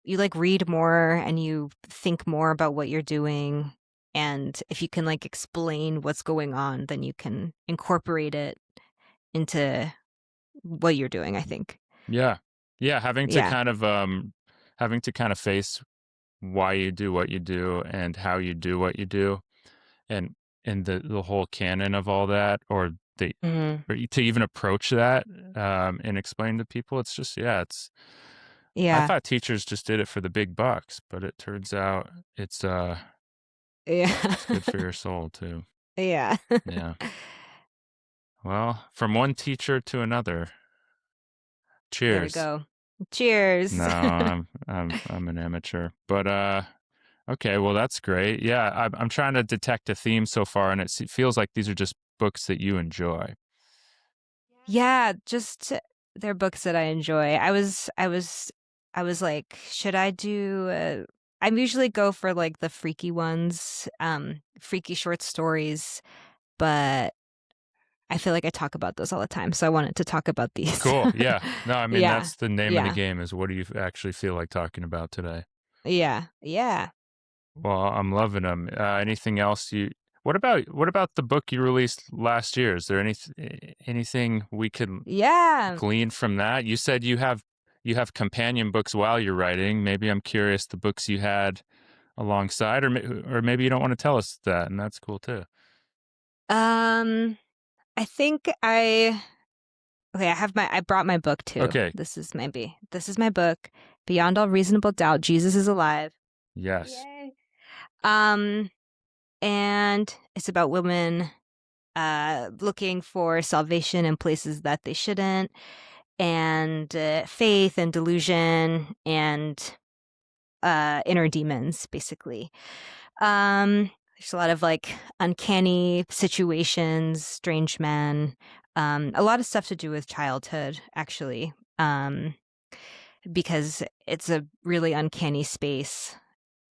you like read more and you think more about what you're doing and if you can like explain what's going on, then you can incorporate it into what you're doing, I think. Yeah. Yeah, Yeah. having to kind of face why you do what you do and how you do what you do and the whole canon of all that Mhm. or to even approach that and explain to people, it's just yeah, it's I Yeah. thought teachers just did it for the big bucks, but it turns out Yeah. it's good for your soul too. Yeah. Yeah. Well, from one teacher to another. There we Cheers. go. No, Cheers. I'm an amateur. But okay, well that's great. Yeah, I'm trying to detect a theme so far and it feels like these are just books that you enjoy. Yeah, just they're books that I enjoy. I was like, should I do I usually go for like the freaky ones, freaky short stories, but I feel like I talk about those all the time, so I wanted to talk about these. Cool. Yeah. No, I mean Yeah. that's the name of the Yeah. game is what do you actually feel like talking about today? Yeah. Yeah. Well, I'm loving them. Anything else you what about the book you released last year? Is there anything we could Yeah. glean from that? You said you have companion books while you're writing. Maybe I'm curious the books you had alongside, or maybe you don't want to tell us that, and that's cool too. Um I think I have I brought my book too. Okay. This is my book, Beyond All Reasonable Doubt, Jesus is Alive. Yes. Yay. Um, and it's about women looking for salvation in places that they shouldn't, and faith and delusion and inner demons, basically. There's a lot of like uncanny situations, strange men, a lot of stuff to do with childhood, actually, because it's a really uncanny space.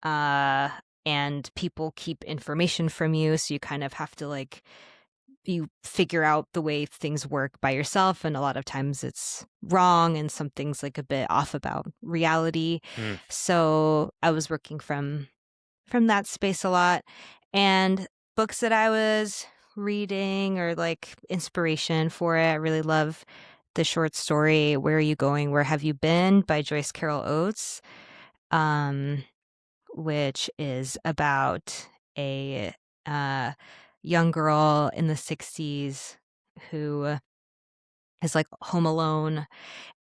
Uh, and people keep information from you, so you kind of have to like you figure out the way things work by yourself, and a lot of times it's wrong and something's like a bit off about reality. Mm. So I was working from that space a lot. And books that I was reading or like inspiration for it, I really love the short story Where Are You Going? Where Have You Been by Joyce Carol Oates, um, which is about a uh, young girl in the 60s who is like home alone.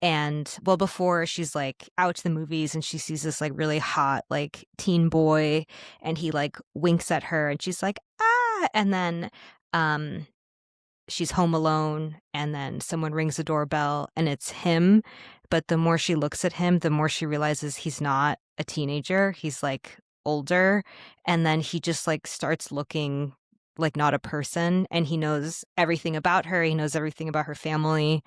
And well, before she's like out to the movies and she sees this like really hot like teen boy and he like winks at her and she's like, ah. And then um she's home alone and then someone rings the doorbell and it's him. But the more she looks at him, the more she realizes he's not a teenager. He's like older. And then he just like starts looking like not a person, and he knows everything about her. He knows everything about her family.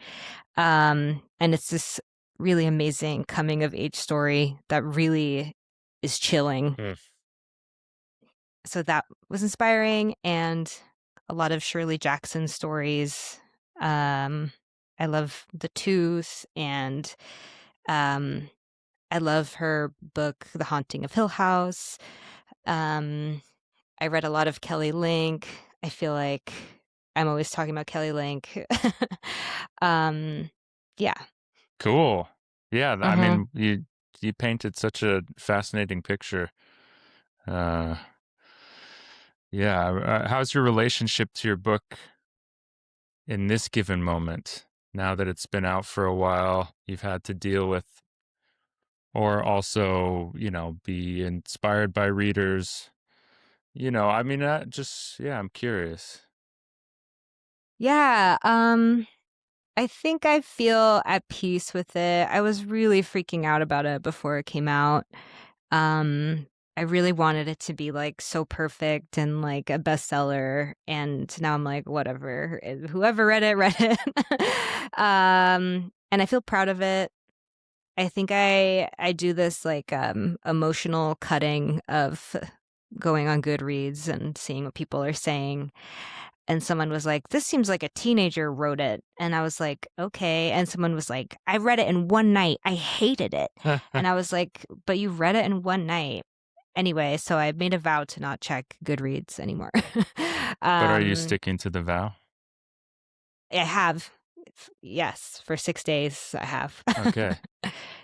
And it's this really amazing coming of age story that really is chilling. Mm. So that was inspiring, and a lot of Shirley Jackson stories. I love The Tooth, and I love her book, The Haunting of Hill House. I read a lot of Kelly Link. I feel like I'm always talking about Kelly Link. um, yeah. Cool. Yeah, I Mm-hmm. mean, you painted such a fascinating picture. Yeah. How's your relationship to your book in this given moment? Now that it's been out for a while, you've had to deal with, or also, be inspired by readers. I mean, I'm curious. Yeah. I think I feel at peace with it. I was really freaking out about it before it came out. Um, I really wanted it to be like so perfect and like a bestseller. And now I'm like, whatever. Whoever read it, read it. And I feel proud of it. I think I do this like emotional cutting of going on Goodreads and seeing what people are saying. And someone was like, "This seems like a teenager wrote it." And I was like, "Okay." And someone was like, "I read it in one night. I hated it." And I was like, "But you read it in one night." Anyway, so I made a vow to not check Goodreads anymore. But are you um, sticking to the vow? I have, yes, for 6 days I have. Okay.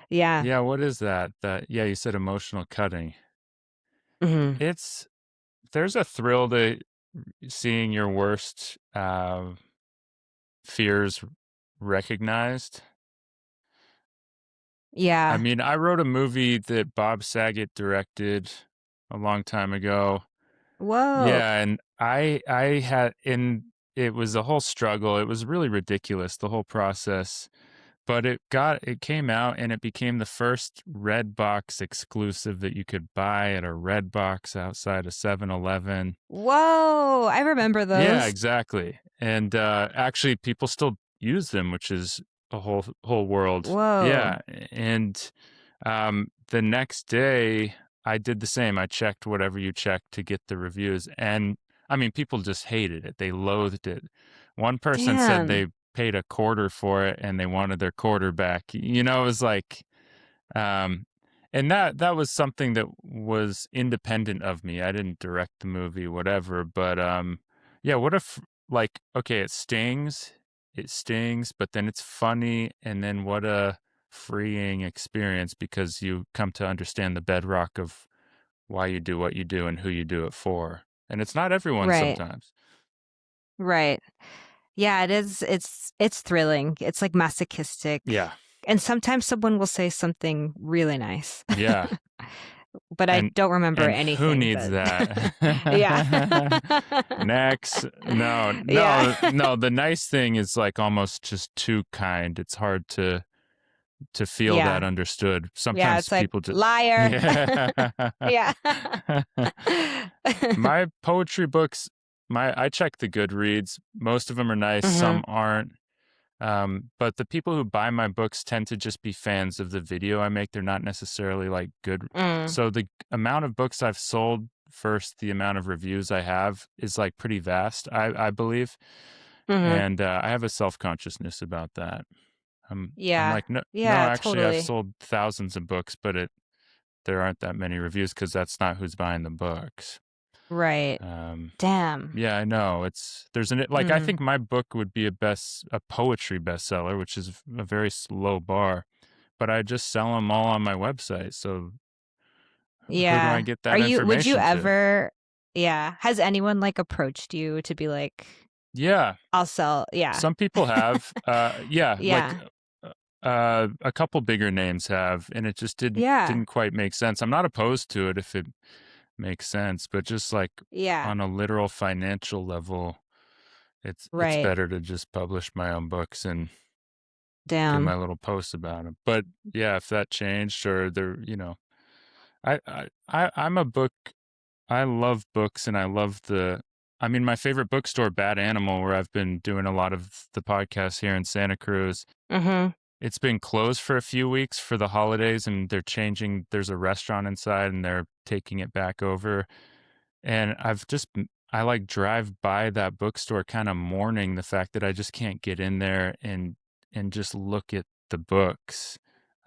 Yeah. Yeah, what is that? Yeah, you said emotional cutting. Hmm. There's a thrill to seeing your worst fears recognized. I Yeah. mean, I wrote a movie that Bob Saget directed a long time ago. Whoa. Yeah, and I had in it was a whole struggle. It was really ridiculous, the whole process. But it came out and it became the first Redbox exclusive that you could buy at a Redbox outside of 7-Eleven. Whoa. I remember Yeah, those. exactly. And actually people still use them, which is a whole world. Whoa. Yeah, and the next day I did the same. I checked whatever you check to get the reviews, and I mean people just hated it. They loathed it. One person said Damn. they paid a quarter for it and they wanted their quarter back. It was like um and that was something that was independent of me. I didn't direct the movie, whatever, but yeah, what if, like, okay, it stings, but then it's funny, and then what a freeing experience, because you come to understand the bedrock of why you do what you do and who you do it for. And it's not everyone Right. sometimes. Right. Yeah, it is. It's thrilling. It's like masochistic. Yeah. And sometimes someone will say something really nice. Yeah. But I And don't remember who anything, needs but that? yeah. Next. No, Yeah. no, no. The nice thing is like almost just too kind. It's hard to feel that Yeah. understood. Yeah, Sometimes it's like people just liar. yeah. Yeah. My poetry books, I check the Goodreads. Most of them are nice, Mhm. some aren't. But the people who buy my books tend to just be fans of the video I make. They're not necessarily like good. Mm. So the amount of books I've sold first, the amount of reviews I have is like pretty vast, I believe. Mhm. And I have a self-consciousness about that. I'm Yeah. like, no, no, Yeah, actually, I've totally. sold thousands of books, but there aren't that many reviews because that's not who's buying the books. Right. Um, Damn. yeah, I know. There's an like I Mm. think my book would be a poetry bestseller, which is a very low bar, but I just sell them all on my website. So who do I Yeah. get Are that you would you information to? ever yeah. Has anyone, like, approached you to be like, Yeah, "I'll sell" yeah. some people have. Yeah, like Yeah. a couple bigger names have, and it just Yeah. didn't quite make sense. I'm not opposed to it if it makes sense, but just like Yeah. on a literal financial level, it's Right. better to just publish my own books and do my Damn. little posts about them. But yeah, if that changed or I'm a book. I love books and I love I mean, my favorite bookstore, Bad Animal, where I've been doing a lot of the podcasts here in Santa Cruz. Mhm. It's been closed for a few weeks for the holidays and there's a restaurant inside and they're taking it back over. And I like drive by that bookstore kind of mourning the fact that I just can't get in there and just look at the books.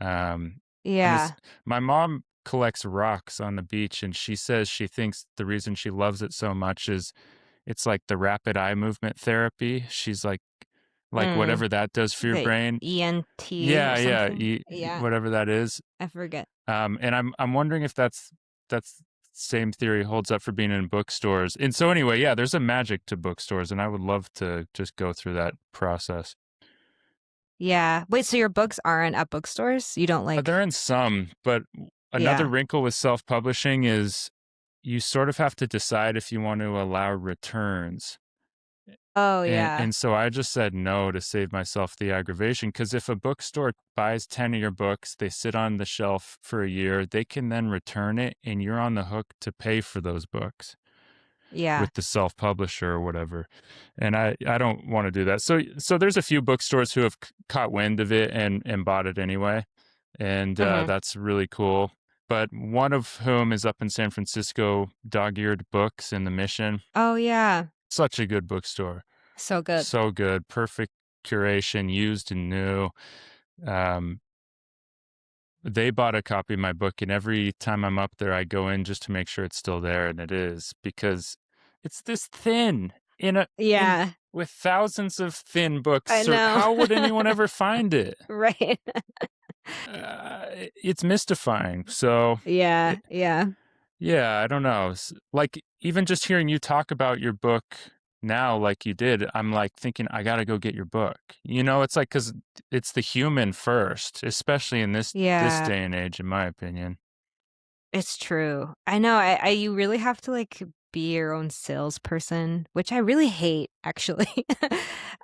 Um, and Yeah. my mom collects rocks on the beach, and she says she thinks the reason she loves it so much is it's like the rapid eye movement therapy. She's like Mm. whatever that does for your The brain. ENT or Yeah, yeah, something? Yeah. whatever that is. I forget. And I'm wondering if that's same theory holds up for being in bookstores. And so anyway, yeah, there's a magic to bookstores, and I would love to just go through that process. Yeah. Wait, so your books aren't at bookstores? You don't They're like in some, but another yeah. wrinkle with self-publishing is you sort of have to decide if you want to allow returns. Oh, And yeah. and so I just said no to save myself the aggravation. Because if a bookstore buys 10 of your books, they sit on the shelf for a year, they can then return it, and you're on the hook to pay for those books Yeah. with the self-publisher or whatever. And I don't want to do that. So there's a few bookstores who have caught wind of it and bought it anyway, and Mhm. that's really cool. But one of whom is up in San Francisco, Dog-Eared Books in the Mission. Oh, yeah. Such a good bookstore. So good. So good. Perfect curation, used and new. Um, they bought a copy of my book, and every time I'm up there, I go in just to make sure it's still there, and it is because it's this thin in Yeah. with thousands of thin books. I So know. how would anyone ever find it? Right. It's mystifying. So, Yeah. it, Yeah. yeah, I don't know. Like even just hearing you talk about your book now, like you did, I'm like thinking I got to go get your book. It's like because it's the human first, especially in this Yeah. day and age, in my opinion. It's true. I know. You really have to like be your own salesperson, which I really hate actually.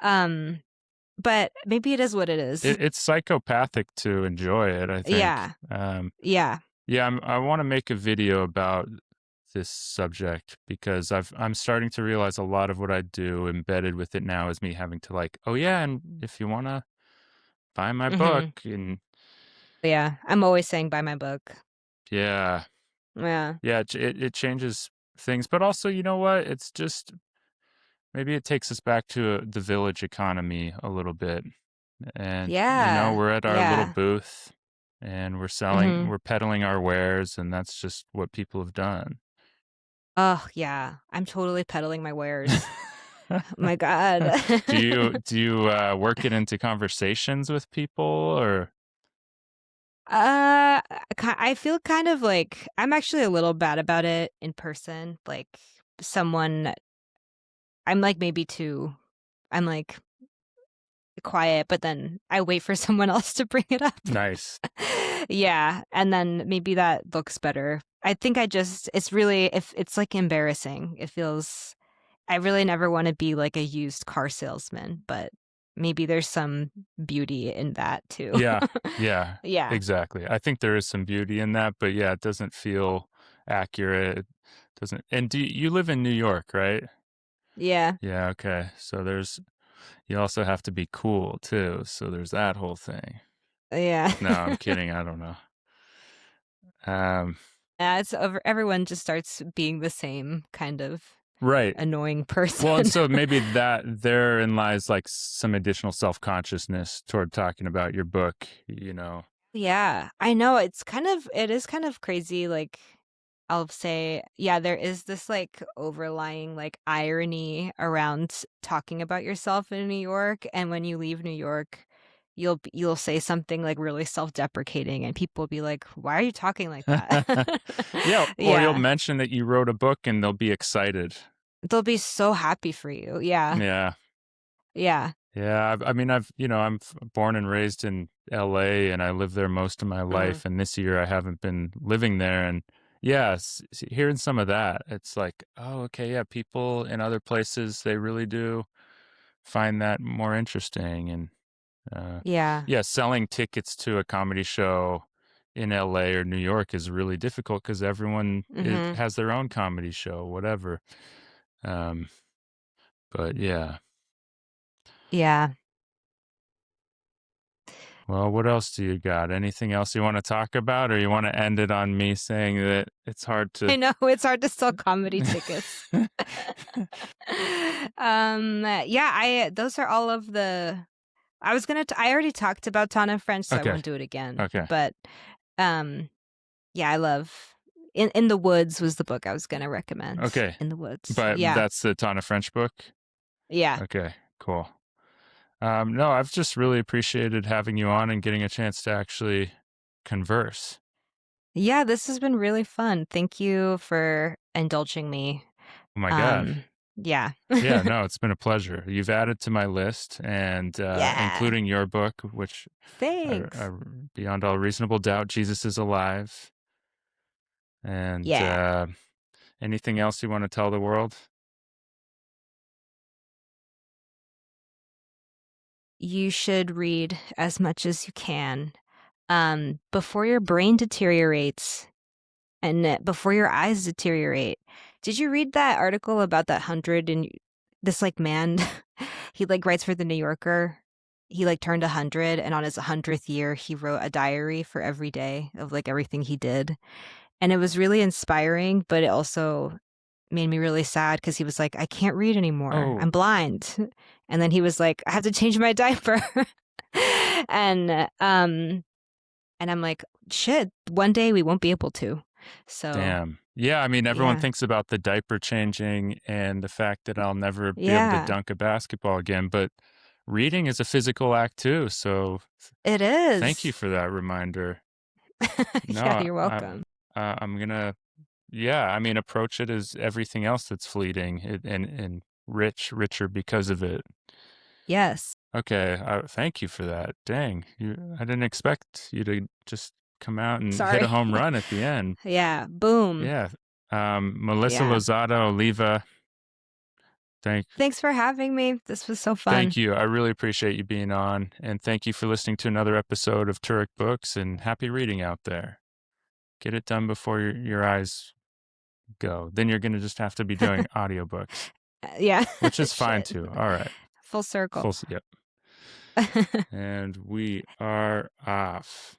um, but maybe it is what it is. It's psychopathic to enjoy it, I think. Yeah. Yeah. Yeah, I want to make a video about this subject because I'm starting to realize a lot of what I do embedded with it now is me having to like, oh yeah, and if you want to buy my book Mhm. and Yeah. I'm always saying buy my book. yeah, Yeah. yeah, it changes things, but also, you know what? It's just maybe it takes us back to the village economy a little bit. And Yeah. we're at our little Yeah. booth and Mhm. we're peddling our wares, and that's just what people have done. Oh, yeah. I'm totally peddling my wares. My god. Do you work it into conversations with people or Uh, I feel kind of like I'm actually a little bad about it in person. Like someone, I'm like maybe too, I'm like quiet, but then I wait for someone else to bring it up. nice? Yeah, and then maybe that looks better. I think it's really, if it's like embarrassing, it feels, I really never want to be like a used car salesman, but maybe there's some beauty in that too. Yeah, yeah, Yeah. exactly. I think there is some beauty in that, but yeah, it doesn't feel accurate. It doesn't. And you live in New York, right? Yeah. Yeah, okay. So you also have to be cool too. So there's that whole thing. Yeah. No, I'm kidding. I don't know. Um, It's over. Everyone just starts being the same kind of Right. annoying person. Well, and so maybe that therein lies like some additional self-consciousness toward talking about your book, you know. Yeah, I know. It is kind of crazy. Like, I'll say, yeah, there is this like overlying like irony around talking about yourself in New York. And when you leave New York, you'll say something like really self-deprecating, and people will be like, "Why are you talking like that?" Yeah, or you'll Yeah, mention that you wrote a book and they'll be excited. they'll be so happy for you. Yeah, Yeah. yeah. Yeah, I mean, I'm born and raised in LA and I lived there most of my Mm. life. And this year I haven't been living there. And yeah, hearing some of that, it's like, oh, okay, yeah, people in other places, they really do find that more interesting. And Yeah. yeah, selling tickets to a comedy show in LA or New York is really difficult because everyone Mhm. has their own comedy show, whatever. Um, but yeah. Yeah. Well, what else do you got? Anything else you want to talk about, or you want to end it on me saying that it's hard I to? know it's hard to sell comedy tickets. Yeah, I those are all of the I was gonna I already talked about Tana French, so I Okay, won't do it again. okay, But um yeah, I love In the Woods was the book I was gonna recommend. okay. In the Woods. But Yeah. that's the Tana French book. Yeah. Okay, cool. No, I've just really appreciated having you on and getting a chance to actually converse. Yeah, this has been really fun. Thank you for indulging me. Oh my God. Um yeah. Yeah, no, it's been a pleasure. You've added to my list, and Yeah. including your book, which Thanks. beyond all reasonable doubt, Jesus is alive. And Yeah. anything else you want to tell the world? You should read as much as you can, before your brain deteriorates and before your eyes deteriorate. Did you read that article about that 100 and this like man, he like writes for the New Yorker. He like turned 100, and on his 100th year, he wrote a diary for every day of like everything he did. And it was really inspiring, but it also made me really sad because he was like, I can't read anymore. Oh, I'm blind. And then he was like, I have to change my diaper. and and I'm like, shit, one day we won't be able to. So damn. Yeah, I mean, everyone yeah. thinks about the diaper changing and the fact that I'll never be able to Yeah. dunk a basketball again, but reading is a physical act too. So It thank you is. for that reminder. Yeah, No, you're welcome. I'm gonna, yeah, I mean, approach it as everything else that's fleeting and richer because of it. Yes. Okay, thank you for that. Dang, I didn't expect you to just come out and hit a Sorry. home run at the end. Yeah. Boom. Yeah. Melissa Yeah. Lozada-Oliva, thank Thanks for having me. This was so thank fun. you. I really appreciate you being on, and thank you for listening to another episode of Turek Books, and happy reading out there. Get it done before your eyes go. Then you're gonna just have to be doing audiobooks, Yeah. which is fine Shit. too. All right. Full circle. Yep. And we are off.